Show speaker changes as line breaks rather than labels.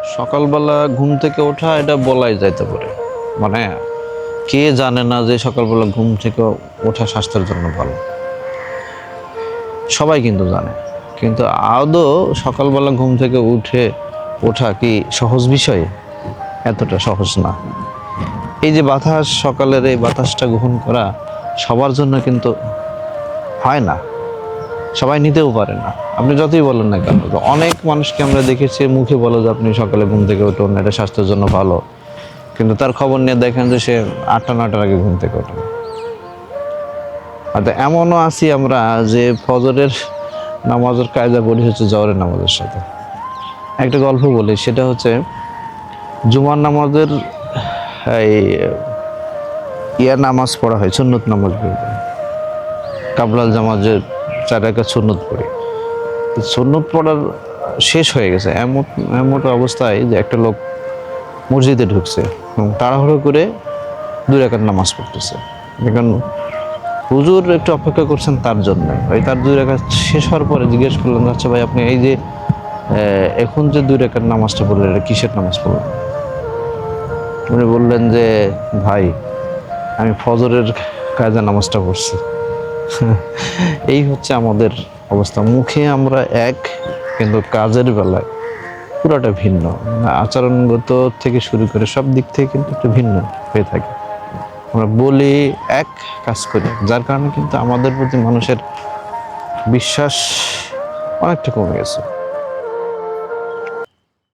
সকালবেলা ঘুম থেকে ওঠা এটা বলাই যাইতে পারে, মানে কে জানে না যে সকালবেলা ঘুম থেকে ওঠা স্বাস্থ্যের জন্য ভালো, সবাই কিন্তু জানে। কিন্তু আদৌ সকালবেলা ঘুম থেকে ওঠা কি সহজ বিষয়? এতটা সহজ না। এই যে বাতাস, সকালের এই বাতাসটা গ্রহণ করা সবার জন্য কিন্তু হয় না, সবাই নিতেও পারে না। আপনি যতই বলেন না কেন, অনেক মানুষকে আমরা দেখেছি মুখে বলে যে আপনি সকালে ঘুম থেকে উঠুন, এটা স্বাস্থ্যের জন্য ভালো, কিন্তু তার খবর নিয়ে দেখেন যে সে 8টা 9টার আগে ঘুম থেকে ওঠে। আর এমনও আছি আমরা যে ফজরের নামাজের কায়দা পড়ি হচ্ছে জহরের নামাজের সাথে। একটা গল্প বলি, সেটা হচ্ছে জুমার নামাজের এই নামাজ পড়া হয়, সুন্নত নামাজ বলতে কাবলাল জামাজের 4 রাকাত সুন্নত পড়ি। তো সুন্নত পড়ার শেষ হয়ে গেছে এমন এমন অবস্থায় যে একটা লোক মসজিদে ঢুকছে এবং তাড়াহুড়ো করে 2 রাকাত নামাজ পড়তেছে। এখন হুজুর একটু অপেক্ষা করছেন তার জন্য, ওই তার 2 রাকাত শেষ হওয়ার পরে জিজ্ঞেস করলেন, আচ্ছা ভাই আপনি এই যে এখন যে 2 রাকাত নামাজটা পড়লেন, এটা কিসের নামাজ পড়লেন? উনি বললেন যে ভাই আমি ফজরের কায়দা নামাজটা পড়ছি। এই হচ্ছে আমাদের অবস্থা। মুখে আমরা এক, কিন্তু কাজের বেলায় পুরোটা ভিন্ন। আচরণগত থেকে শুরু করে সব দিক থেকে কিন্তু একটু ভিন্ন হয়ে থাকে। আমরা বলি এক, কাজ করি, যার কারণে কিন্তু আমাদের প্রতি মানুষের বিশ্বাস অনেকটা কমে গেছে।